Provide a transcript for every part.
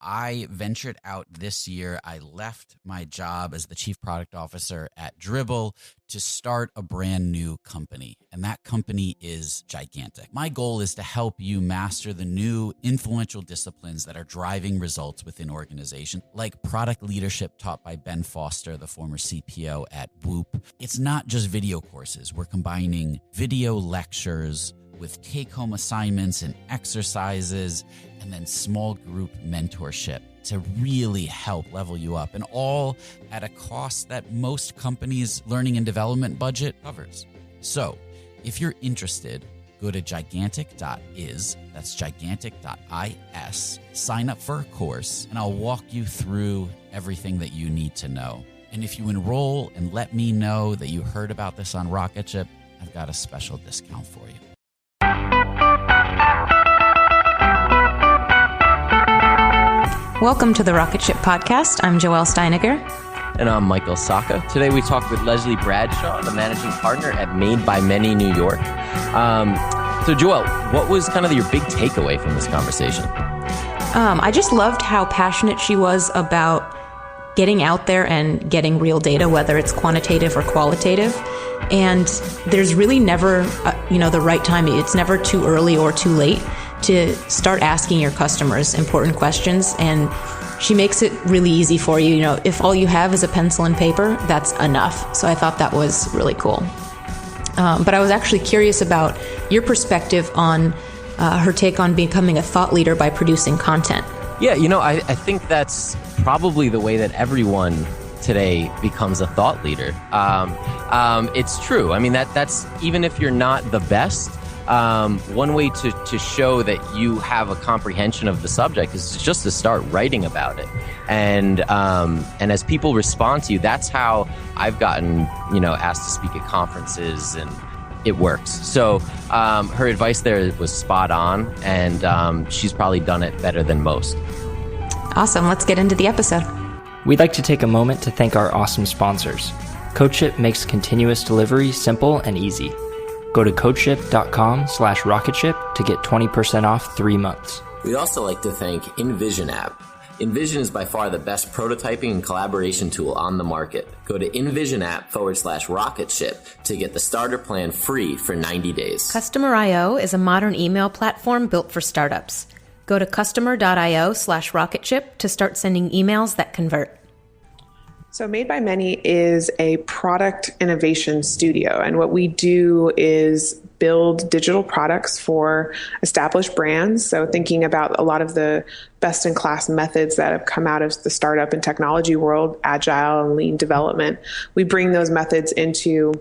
I ventured out this year. I left my job as the chief product officer at Dribbble to start a brand new company. And that company is gigantic. My goal is to help you master the new influential disciplines that are driving results within organizations, like product leadership taught by Ben Foster, the former CPO at Whoop. It's not just video courses. We're combining video lectures with take-home assignments and exercises, and then small group mentorship to really help level you up, and all at a cost that most companies' learning and development budget covers. So if you're interested, go to gigantic.is, that's gigantic.is, sign up for a course, and I'll walk you through everything that you need to know. And if you enroll and let me know that you heard about this on Rocketship, I've got a special discount for you. Welcome to the Rocketship podcast. I'm Joelle Steiniger. And I'm Michael Sacca. Today we talk with Leslie Bradshaw, the managing partner at Made by Many New York. So Joelle, what was kind of your big takeaway from this conversation? I just loved how passionate she was about getting out there and getting real data, whether it's quantitative or qualitative. And there's really never, the right time. It's never too early or too late to start asking your customers important questions. And she makes it really easy for you. If all you have is a pencil and paper, that's enough. So I thought that was really cool. But I was actually curious about your perspective on her take on becoming a thought leader by producing content. Yeah, I think that's probably the way that everyone today becomes a thought leader. It's true. I mean, that's even if you're not the best, one way to show that you have a comprehension of the subject is just to start writing about it. And as people respond to you, that's how I've gotten, asked to speak at conferences, and it works. So her advice there was spot on, and she's probably done it better than most. Awesome. Let's get into the episode. We'd like to take a moment to thank our awesome sponsors. CodeShip makes continuous delivery simple and easy. Go to codeship.com/rocketship to get 20% off 3 months. We'd also like to thank InVision app. InVision is by far the best prototyping and collaboration tool on the market. Go to InVision app/Rocketship to get the starter plan free for 90 days. Customer.io is a modern email platform built for startups. Go to customer.io/Rocketship to start sending emails that convert. So Made by Many is a product innovation studio, and what we do is build digital products for established brands. So thinking about a lot of the best-in-class methods that have come out of the startup and technology world, agile and lean development, we bring those methods into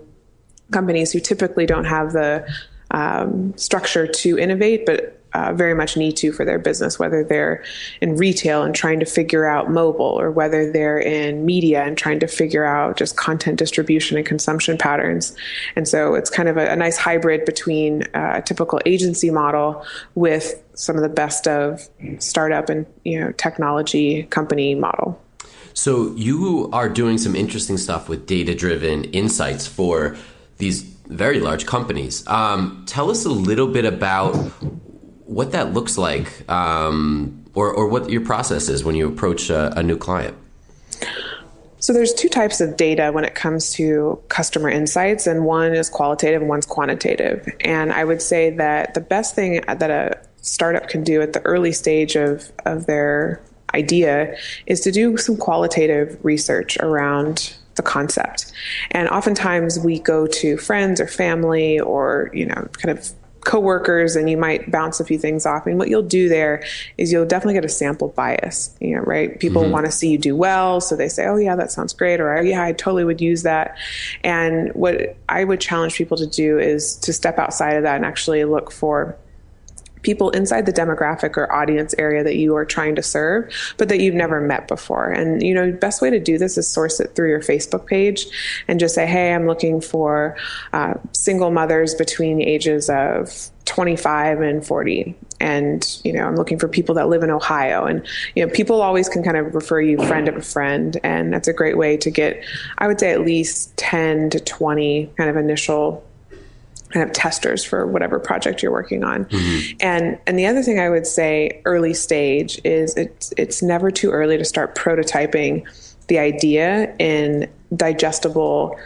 companies who typically don't have the structure to innovate, but very much need to for their business, whether they're in retail and trying to figure out mobile, or whether they're in media and trying to figure out just content distribution and consumption patterns. And so it's kind of a nice hybrid between a typical agency model with some of the best of startup and technology company model. So you are doing some interesting stuff with data-driven insights for these very large companies. Tell us a little bit about what that looks like, or what your process is when you approach a new client. So there's two types of data when it comes to customer insights, and one is qualitative and one's quantitative. And I would say that the best thing that a startup can do at the early stage of their idea is to do some qualitative research around the concept. And oftentimes we go to friends or family or, kind of coworkers, and you might bounce a few things off. And what you'll do there is you'll definitely get a sample bias, right? People want to see you do well. So they say, oh yeah, that sounds great. Or, oh yeah, I totally would use that. And what I would challenge people to do is to step outside of that and actually look for people inside the demographic or audience area that you are trying to serve, but that you've never met before. And, the best way to do this is source it through your Facebook page and just say, hey, I'm looking for single mothers between the ages of 25 and 40. And, I'm looking for people that live in Ohio. And, people always can kind of refer you friend of a friend. And that's a great way to get, I would say, at least 10 to 20 kind of initial kind of testers for whatever project you're working on. And the other thing I would say early stage is it's never too early to start prototyping the idea in digestible,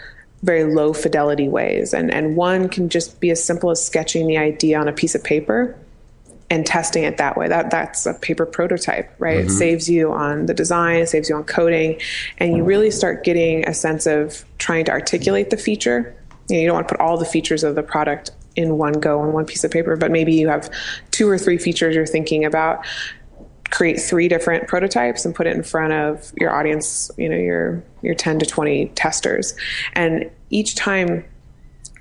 very low fidelity ways. And one can just be as simple as sketching the idea on a piece of paper and testing it that way. That's a paper prototype, right? It saves you on the design, it saves you on coding, and you really start getting a sense of trying to articulate the feature. You don't want to put all the features of the product in one go on one piece of paper, but maybe you have 2 or 3 features you're thinking about. Create 3 different prototypes and put it in front of your audience, your 10 to 20 testers. And each time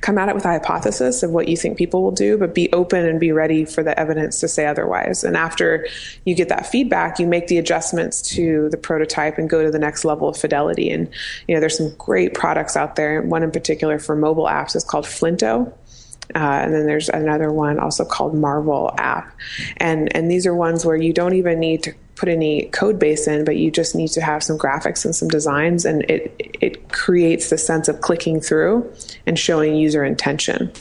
come at it with a hypothesis of what you think people will do, but be open and be ready for the evidence to say otherwise. And after you get that feedback, you make the adjustments to the prototype and go to the next level of fidelity. And, there's some great products out there. One in particular for mobile apps is called Flinto. And then there's another one also called Marvel app. And these are ones where you don't even need to put any code base in, but you just need to have some graphics and some designs, and it creates the sense of clicking through and showing user intention.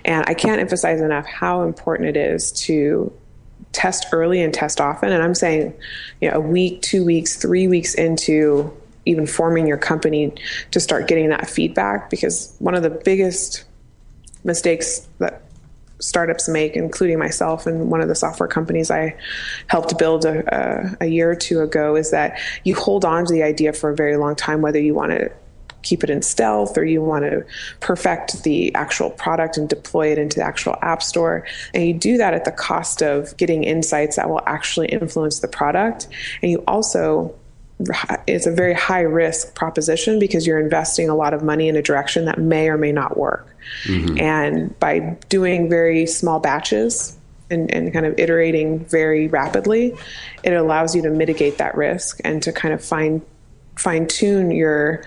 And I can't emphasize enough how important it is to test early and test often. And I'm saying, a week, 2 weeks, 3 weeks into even forming your company to start getting that feedback, because one of the biggest mistakes that startups make, including myself and one of the software companies I helped build a year or 2 ago, is that you hold on to the idea for a very long time, whether you want to keep it in stealth or you want to perfect the actual product and deploy it into the actual app store. And you do that at the cost of getting insights that will actually influence the product. And you also, it's a very high risk proposition because you're investing a lot of money in a direction that may or may not work. And by doing very small batches and kind of iterating very rapidly, it allows you to mitigate that risk and to kind of fine tune your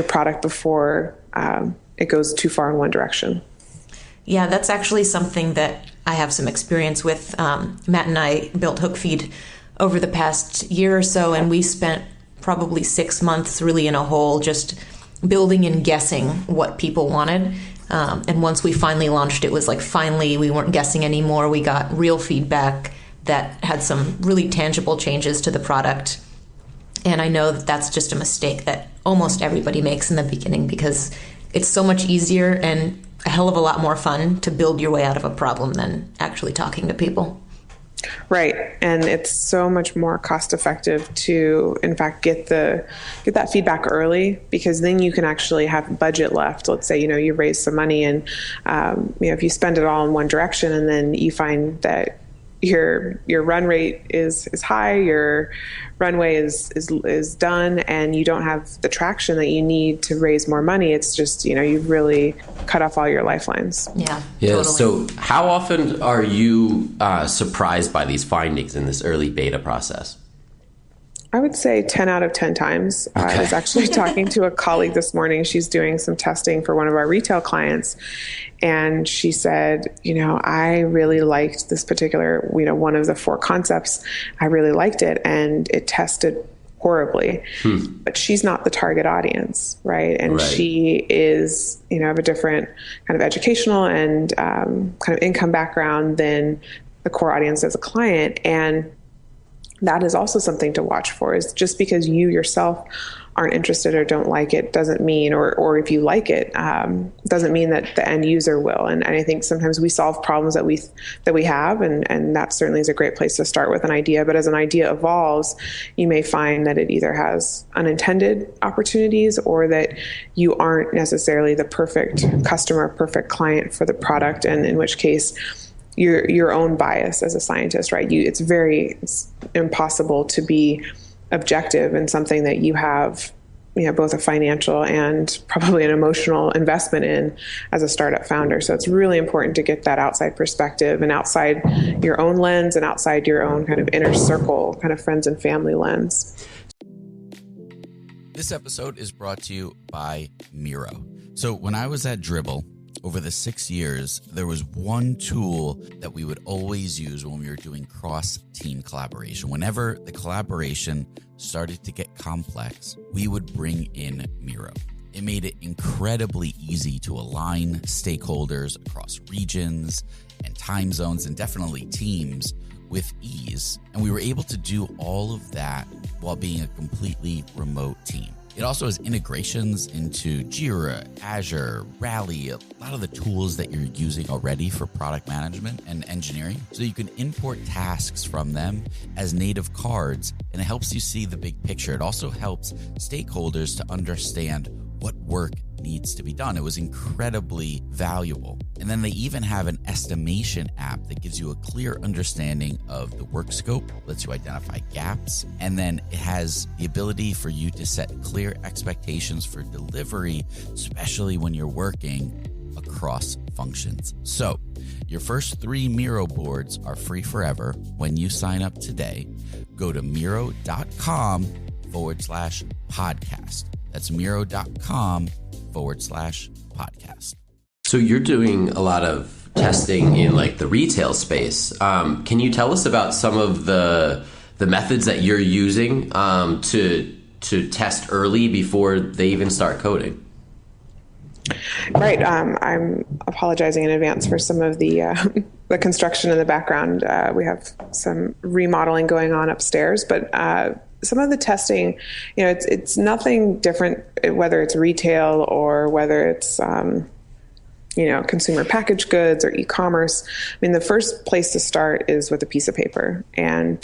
product before it goes too far in one direction. Yeah, that's actually something that I have some experience with. Matt and I built Hookfeed over the past year or so, and we spent probably 6 months really in a hole just building and guessing what people wanted. And once we finally launched, it was like finally we weren't guessing anymore. We got real feedback that had some really tangible changes to the product. And I know that that's just a mistake that almost everybody makes in the beginning, because it's so much easier and a hell of a lot more fun to build your way out of a problem than actually talking to people. Right. And it's so much more cost effective to, in fact, get that feedback early, because then you can actually have budget left. Let's say, you raise some money and, if you spend it all in one direction and then you find that your run rate is high, your runway is done, and you don't have the traction that you need to raise more money, it's just, you've really cut off all your lifelines. Yeah. Yeah. Totally. So how often are you surprised by these findings in this early beta process? I would say 10 out of 10 times. Okay. I was actually talking to a colleague this morning. She's doing some testing for one of our retail clients. And she said, I really liked this particular, one of the 4 concepts. I really liked it. And it tested horribly. But she's not the target audience, right? And she is, of a different kind of educational and kind of income background than the core audience as a client. And that is also something to watch for, is just because you yourself aren't interested or don't like it doesn't mean, or if you like it, doesn't mean that the end user will. And I think sometimes we solve problems that we have, and that certainly is a great place to start with an idea. But as an idea evolves, you may find that it either has unintended opportunities or that you aren't necessarily the perfect customer, perfect client for the product, and in which case your own bias as a scientist, right? It's impossible to be objective in something that you have, both a financial and probably an emotional investment in as a startup founder. So it's really important to get that outside perspective and outside your own lens and outside your own kind of inner circle, kind of friends and family lens. This episode is brought to you by Miro. So when I was at Dribbble, over the 6 years, there was one tool that we would always use when we were doing cross-team collaboration. Whenever the collaboration started to get complex, we would bring in Miro. It made it incredibly easy to align stakeholders across regions and time zones and definitely teams with ease. And we were able to do all of that while being a completely remote team. It also has integrations into Jira, Azure, Rally, a lot of the tools that you're using already for product management and engineering. So you can import tasks from them as native cards, and it helps you see the big picture. It also helps stakeholders to understand what work needs to be done. It was incredibly valuable. And then they even have an estimation app that gives you a clear understanding of the work scope, lets you identify gaps, and then it has the ability for you to set clear expectations for delivery, especially when you're working across functions. So your first 3 Miro boards are free forever when you sign up today. Go to Miro.com/podcast. That's Miro.com/podcast. So you're doing a lot of testing in like the retail space. Can you tell us about some of the methods that you're using to test early before they even start coding? Right. I'm apologizing in advance for some of the construction in the background. We have some remodeling going on upstairs, but some of the testing, it's nothing different, whether it's retail or whether it's, consumer packaged goods or e-commerce. I mean, the first place to start is with a piece of paper. And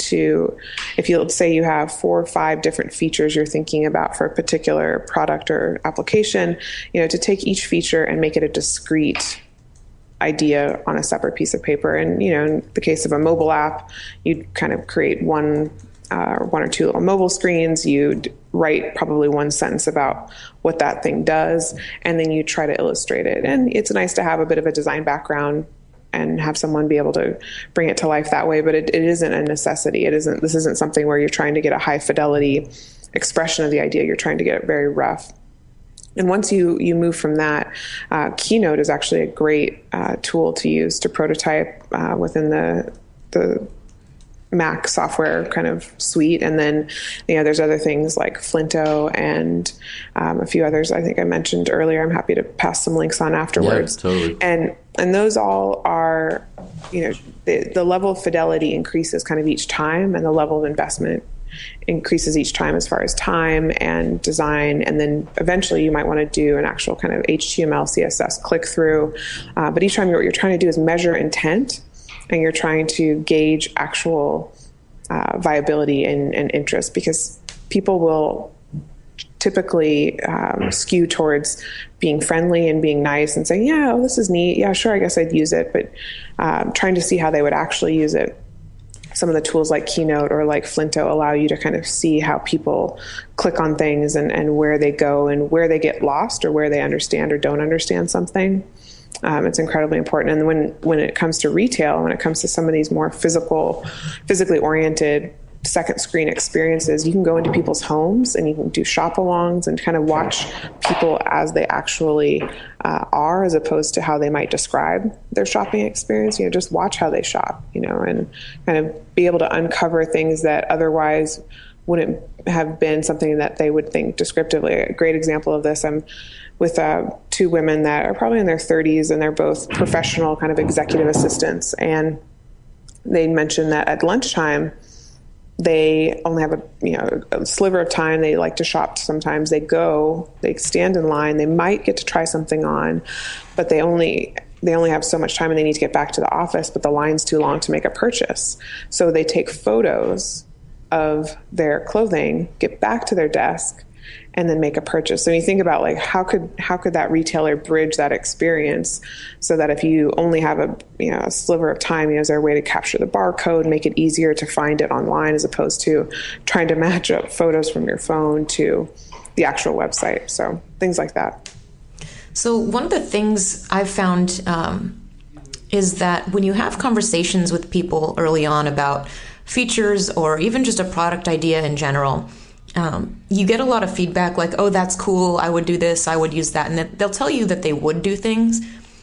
if you say you have 4 or 5 different features you're thinking about for a particular product or application, to take each feature and make it a discrete idea on a separate piece of paper. And, in the case of a mobile app, you'd kind of create one or 2 little mobile screens. You'd write probably 1 sentence about what that thing does, and then you try to illustrate it. And it's nice to have a bit of a design background and have someone be able to bring it to life that way, but it isn't a necessity. This isn't something where you're trying to get a high fidelity expression of the idea. You're trying to get it very rough. And once you move from that, Keynote is actually a great tool to use to prototype within the Mac software kind of suite. And then, there's other things like Flinto and a few others I think I mentioned earlier. I'm happy to pass some links on afterwards. Yeah, totally. And those all are, the level of fidelity increases kind of each time, and the level of investment increases each time as far as time and design. And then eventually you might want to do an actual kind of HTML, CSS click through. But each time what you're trying to do is measure intent, and you're trying to gauge actual viability and interest, because people will typically skew towards being friendly and being nice and saying, yeah, this is neat. Yeah, sure, I guess I'd use it. But trying to see how they would actually use it. Some of the tools like Keynote or like Flinto allow you to kind of see how people click on things and where they go and where they get lost or where they understand or don't understand something. It's incredibly important. And when it comes to retail, when it comes to some of these more physically oriented second screen experiences, you can go into people's homes and you can do shop alongs and kind of watch people as they actually are, as opposed to how they might describe their shopping experience. Just watch how they shop, and kind of be able to uncover things that otherwise wouldn't have been something that they would think descriptively. A great example of this, I'm with 2 women that are probably in their 30s, and they're both professional kind of executive assistants. And they mentioned that at lunchtime, they only have a sliver of time. They like to shop sometimes. They stand in line. They might get to try something on, but they only have so much time, and they need to get back to the office, but the line's too long to make a purchase. So they take photos of their clothing, get back to their desk, and then make a purchase. So when you think about like how could that retailer bridge that experience so that if you only have a sliver of time, is there a way to capture the barcode, make it easier to find it online as opposed to trying to match up photos from your phone to the actual website. So things like that. So one of the things I've found is that when you have conversations with people early on about features or even just a product idea in general, you get a lot of feedback like, oh, that's cool, I would do this, I would use that. And they'll tell you that they would do things,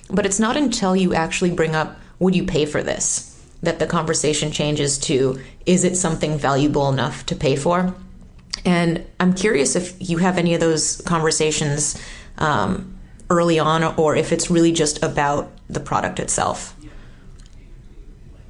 but it's not until you actually bring up, would you pay for this, that the conversation changes to, is it something valuable enough to pay for? And I'm curious if you have any of those conversations early on, or if it's really just about the product itself.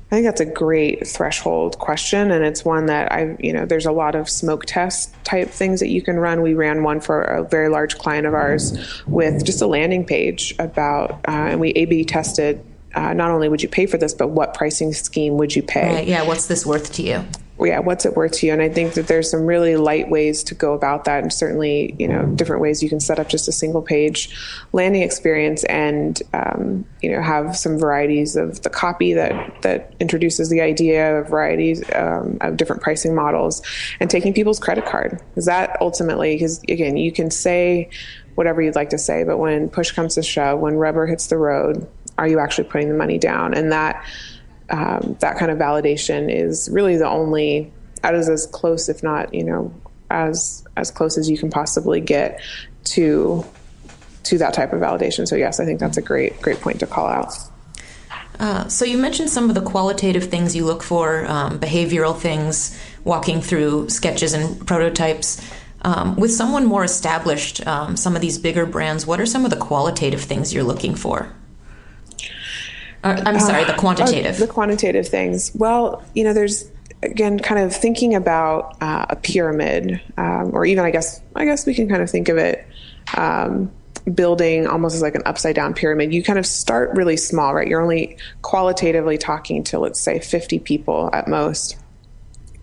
I think that's a great threshold question, and it's one that there's a lot of smoke test type things that you can run. We ran one for a very large client of ours with just a landing page about, and we A/B tested not only would you pay for this, but what pricing scheme would you pay? Right, yeah, what's this worth to you? Yeah, what's it worth to you? And I think that there's some really light ways to go about that, and certainly, different ways you can set up just a single page landing experience and, have some varieties of the copy that introduces the idea of varieties of different pricing models, and taking people's credit card. Because that ultimately, because again, you can say whatever you'd like to say, but when push comes to shove, when rubber hits the road, are you actually putting the money down? And that kind of validation is really the only, that is as close, if not, as close as you can possibly get to that type of validation. So yes, I think that's a great point to call out. So you mentioned some of the qualitative things you look for, behavioral things, walking through sketches and prototypes. With someone more established, some of these bigger brands, what are some of the qualitative things you're looking for? I'm sorry, the quantitative. The quantitative things. Well, there's, again, kind of thinking about a pyramid, or even I guess we can kind of think of it building almost as like an upside down pyramid. You kind of start really small, right? You're only qualitatively talking to, let's say, 50 people at most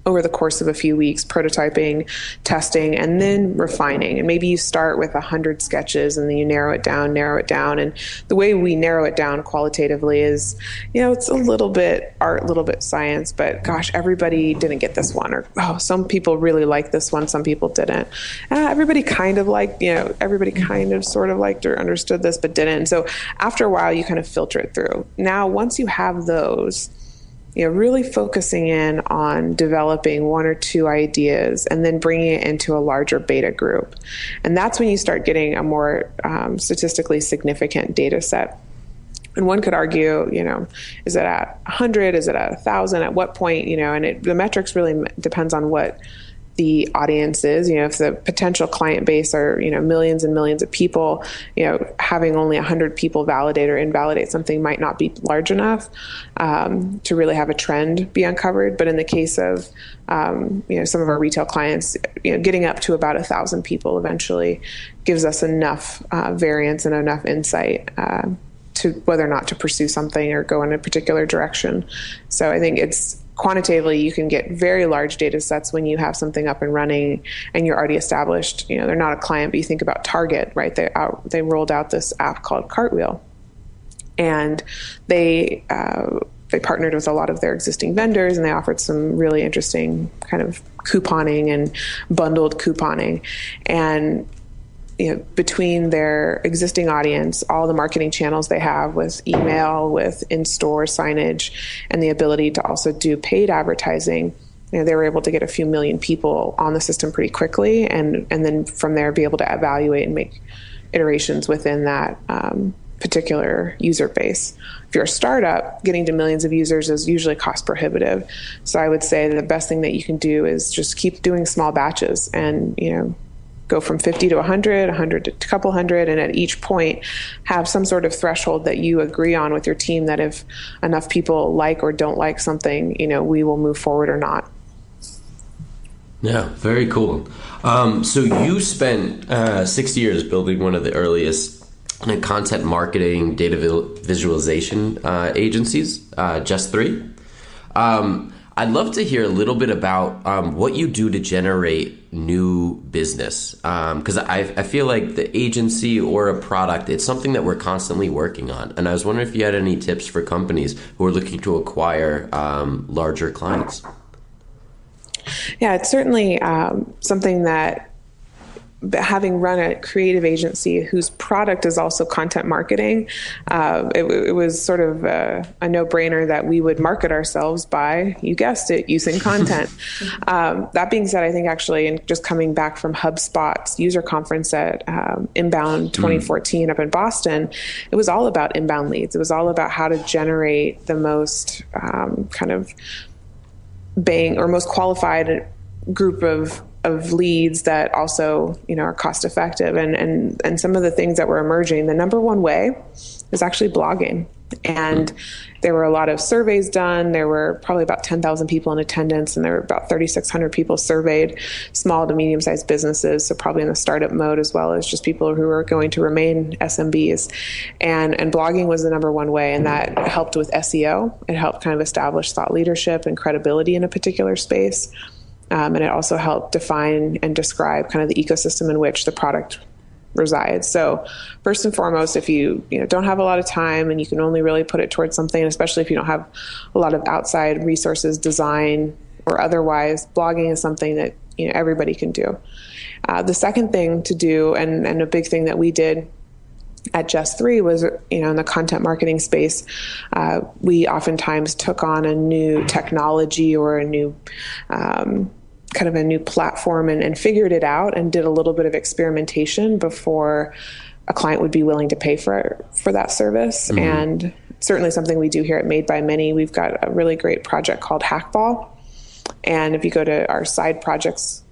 over the course of a few weeks, prototyping, testing, and then refining. And maybe you start with 100 sketches and then you narrow it down. And the way we narrow it down qualitatively is, it's a little bit art, a little bit science, but gosh, everybody didn't get this one. Or, some people really liked this one, some people didn't. Everybody kind of liked, everybody kind of sort of liked or understood this, but didn't. So after a while, you kind of filter it through. Now, once you have those, really focusing in on developing one or two ideas and then bringing it into a larger beta group. And that's when you start getting a more statistically significant data set. And one could argue, is it at 100? Is it at 1,000? At what point, and the metrics really depends on what the audience is. If the potential client base are, millions and millions of people, having only 100 people validate or invalidate something might not be large enough to really have a trend be uncovered. But in the case of, some of our retail clients, getting up to about 1,000 people eventually gives us enough variance and enough insight to whether or not to pursue something or go in a particular direction. So I think it's, quantitatively, you can get very large data sets when you have something up and running and you're already established. They're not a client, but you think about Target, right? They rolled out this app called Cartwheel, and they partnered with a lot of their existing vendors, and they offered some really interesting kind of couponing and bundled couponing. And between their existing audience, all the marketing channels they have with email, with in-store signage, and the ability to also do paid advertising, they were able to get a few million people on the system pretty quickly, and then from there be able to evaluate and make iterations within that particular user base. If you're a startup, getting to millions of users is usually cost prohibitive. So I would say the best thing that you can do is just keep doing small batches and, go from 50 to 100, 100 to a couple hundred, and at each point have some sort of threshold that you agree on with your team that if enough people like or don't like something, we will move forward or not. Yeah, very cool. So you spent 6 years building one of the earliest content marketing data visualization agencies, Just 3. I'd love to hear a little bit about what you do to generate new business, because I feel like the agency or a product, it's something that we're constantly working on. And I was wondering if you had any tips for companies who are looking to acquire larger clients. Yeah, it's certainly something that, having run a creative agency whose product is also content marketing, it was sort of a no-brainer that we would market ourselves by, you guessed it, using content. That being said, I think actually, and just coming back from HubSpot's user conference at Inbound 2014 up in Boston, it was all about inbound leads. It was all about how to generate the most kind of bang or most qualified group of of leads that also, are cost effective. And some of the things that were emerging, the number one way is actually blogging. And there were a lot of surveys done. There were probably about 10,000 people in attendance, and there were about 3,600 people surveyed, small to medium-sized businesses, so probably in the startup mode, as well as just people who are going to remain SMBs. And blogging was the number one way, and that helped with SEO. It helped kind of establish thought leadership and credibility in a particular space. And it also helped define and describe kind of the ecosystem in which the product resides. So first and foremost, if you don't have a lot of time and you can only really put it towards something, especially if you don't have a lot of outside resources, design or otherwise, blogging is something that everybody can do. The second thing to do, and a big thing that we did at Just 3 was, in the content marketing space, we oftentimes took on a new technology or a new kind of a new platform and figured it out and did a little bit of experimentation before a client would be willing to pay for that service. Mm-hmm. And certainly something we do here at Made by Many. We've got a really great project called Hackball. And if you go to our side projects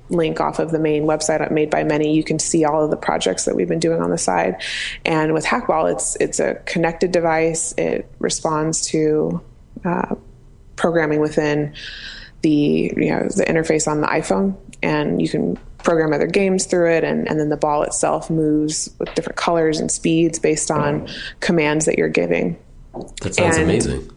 link off of the main website at Made by Many, you can see all of the projects that we've been doing on the side. And with Hackball, it's a connected device. It responds to programming within the interface on the iPhone, and you can program other games through it, and then the ball itself moves with different colors and speeds based on commands that you're giving. That sounds amazing.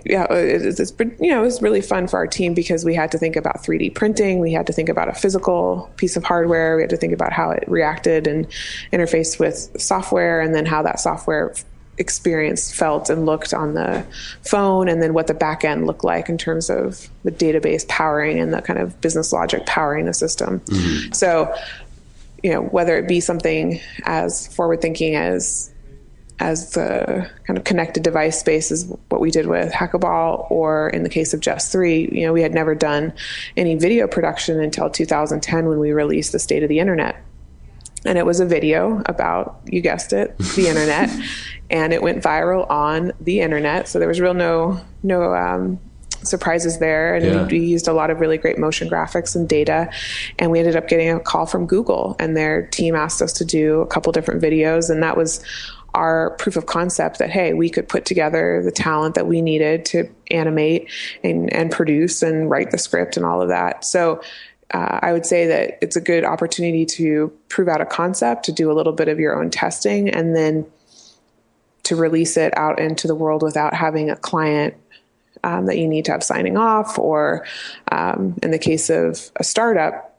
Yeah, it was really fun for our team because we had to think about 3D printing. We had to think about a physical piece of hardware. We had to think about how it reacted and interfaced with software, and then how that software experience felt and looked on the phone, and then what the back end looked like in terms of the database powering and the kind of business logic powering the system. Mm-hmm. So, whether it be something as forward thinking as the kind of connected device space is what we did with Hackaball, or in the case of Just 3, we had never done any video production until 2010 when we released the State of the Internet. And it was a video about, you guessed it, the internet, and it went viral on the internet. So there was no surprises there. And we used a lot of really great motion graphics and data. And we ended up getting a call from Google, and their team asked us to do a couple different videos. And that was our proof of concept that, hey, we could put together the talent that we needed to animate and produce and write the script and all of that. So I would say that it's a good opportunity to prove out a concept, to do a little bit of your own testing, and then to release it out into the world without having a client that you need to have signing off, or in the case of a startup,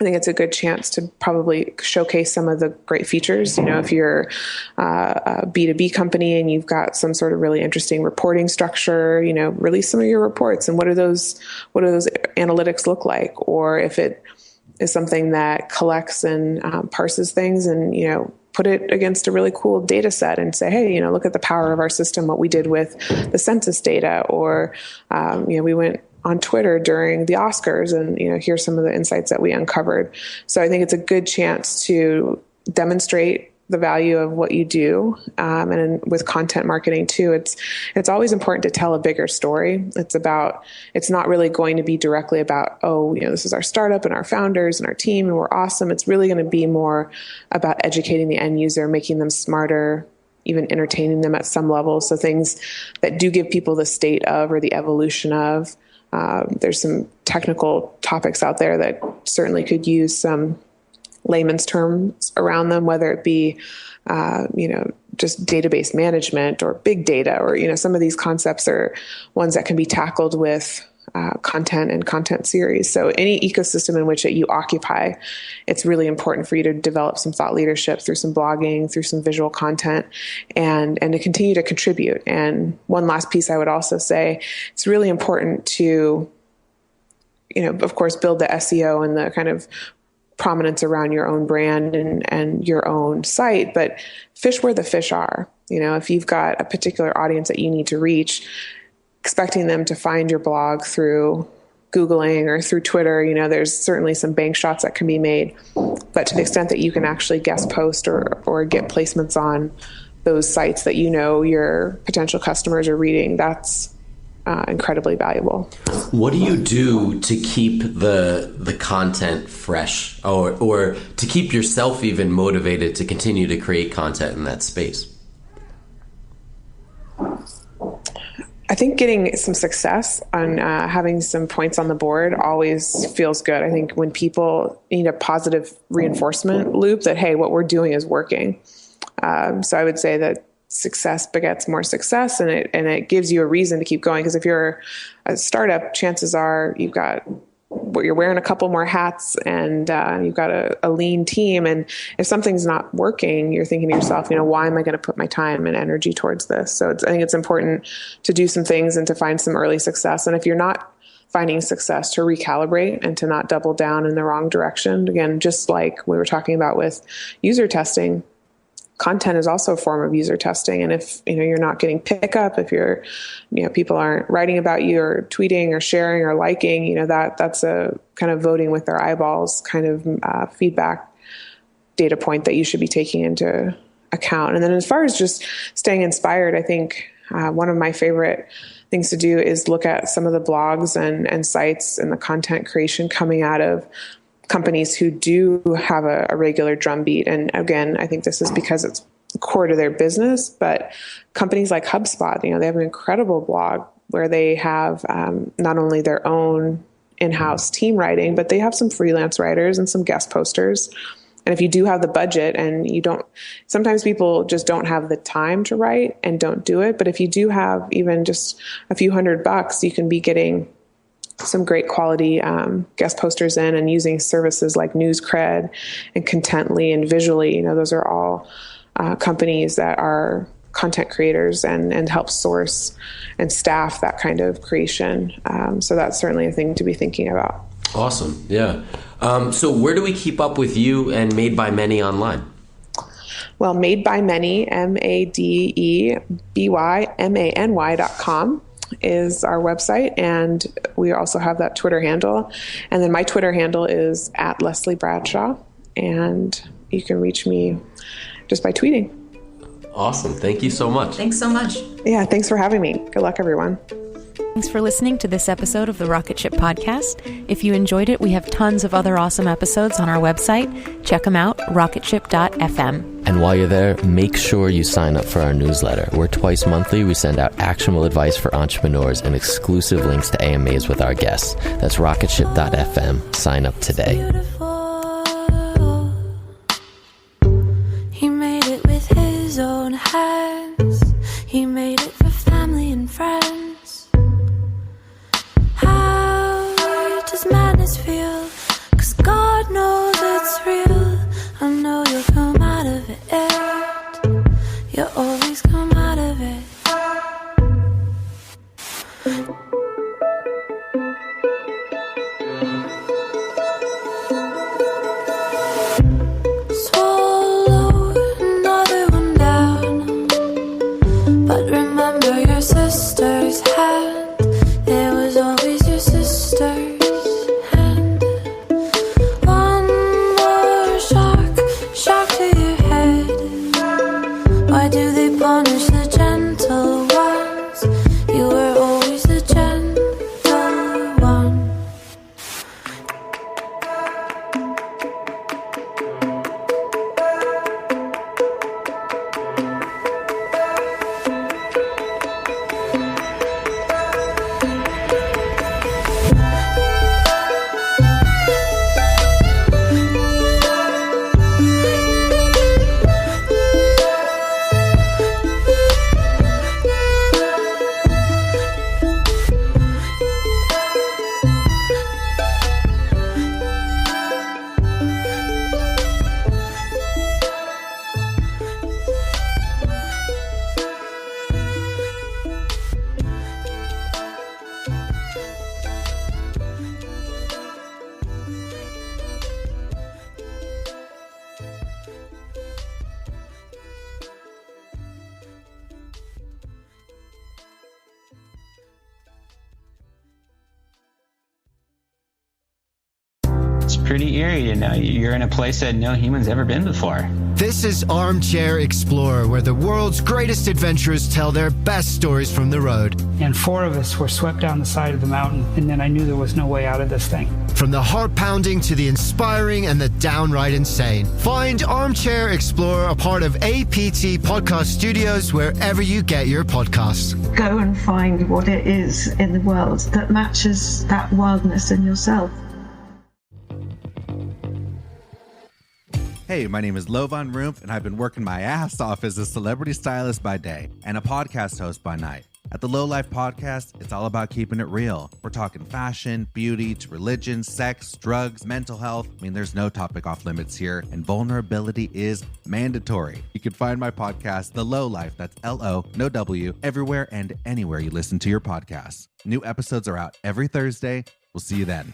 I think it's a good chance to probably showcase some of the great features. If you're a B2B company and you've got some sort of really interesting reporting structure, release some of your reports, and what do those analytics look like? Or if it is something that collects and parses things, and put it against a really cool data set and say, hey, look at the power of our system, what we did with the census data, or we went on Twitter during the Oscars, and here's some of the insights that we uncovered. So I think it's a good chance to demonstrate the value of what you do. And with content marketing too, it's always important to tell a bigger story. It's not really going to be directly about, this is our startup and our founders and our team and we're awesome. It's really going to be more about educating the end user, making them smarter, even entertaining them at some level. So things that do give people the state of or the evolution of. There's some technical topics out there that certainly could use some layman's terms around them, whether it be, just database management or big data, or, some of these concepts are ones that can be tackled with content and content series. So any ecosystem in which you occupy, it's really important for you to develop some thought leadership through some blogging, through some visual content, and to continue to contribute. And one last piece I would also say, it's really important to, of course, build the SEO and the kind of prominence around your own brand and your own site, but fish where the fish are. If you've got a particular audience that you need to reach, expecting them to find your blog through Googling or through Twitter, there's certainly some bank shots that can be made. But to the extent that you can actually guest post or get placements on those sites that your potential customers are reading, that's incredibly valuable. What do you do to keep the content fresh, or to keep yourself even motivated to continue to create content in that space? I think getting some success on having some points on the board always feels good. I think when people need a positive reinforcement loop that, hey, what we're doing is working. So I would say that success begets more success, and it gives you a reason to keep going. Because if you're a startup, chances are you're wearing a couple more hats, and you've got a lean team. And if something's not working, you're thinking to yourself, why am I going to put my time and energy towards this? So I think it's important to do some things and to find some early success. And if you're not finding success, to recalibrate and to not double down in the wrong direction. Again, just like we were talking about with user testing, content is also a form of user testing. And if, you're not getting pickup, if people aren't writing about you or tweeting or sharing or liking, that's a kind of voting with their eyeballs kind of feedback data point that you should be taking into account. And then as far as just staying inspired, I think one of my favorite things to do is look at some of the blogs and sites and the content creation coming out of companies who do have a regular drumbeat. And again, I think this is because it's core to their business, but companies like HubSpot, they have an incredible blog where they have not only their own in-house team writing, but they have some freelance writers and some guest posters. And if you do have the budget and sometimes people just don't have the time to write and don't do it. But if you do have even just a few $100, you can be getting some great quality guest posters in, and using services like NewsCred and Contently and Visually. Those are all companies that are content creators and help source and staff that kind of creation. So that's certainly a thing to be thinking about. Awesome. Yeah. So where do we keep up with you and Made by Many online? Well, Made by Many, MADEBYMANY.com is our website, and we also have that Twitter handle. And then my Twitter handle is @Leslie Bradshaw, and you can reach me just by tweeting. Awesome. Thank you so much. Thanks so much. Yeah, thanks for having me. Good luck, everyone. Thanks for listening to this episode of the Rocketship podcast. If you enjoyed it, we have tons of other awesome episodes on our website. Check them out, rocketship.fm. And while you're there, make sure you sign up for our newsletter. We're twice monthly. We send out actionable advice for entrepreneurs and exclusive links to AMAs with our guests. That's rocketship.fm. Sign up today. He made it with his own hands. He made it for family and friends. How does madness feel? 'Cause God knows it's real. I know you'll come out of it. You'll always come out of it. Swallow another one down, but remember your sisters It's pretty eerie, you know. You're in a place that no human's ever been before. This is Armchair Explorer, where the world's greatest adventurers tell their best stories from the road. And 4 of us were swept down the side of the mountain, and then I knew there was no way out of this thing. From the heart-pounding to the inspiring and the downright insane. Find Armchair Explorer, a part of APT Podcast Studios, wherever you get your podcasts. Go and find what it is in the world that matches that wildness in yourself. Hey, my name is Lovan Rumpf, and I've been working my ass off as a celebrity stylist by day and a podcast host by night. At the Low Life Podcast, it's all about keeping it real. We're talking fashion, beauty, to religion, sex, drugs, mental health. I mean, there's no topic off limits here, and vulnerability is mandatory. You can find my podcast, The Low Life, that's L-O, no W, everywhere and anywhere you listen to your podcasts. New episodes are out every Thursday. We'll see you then.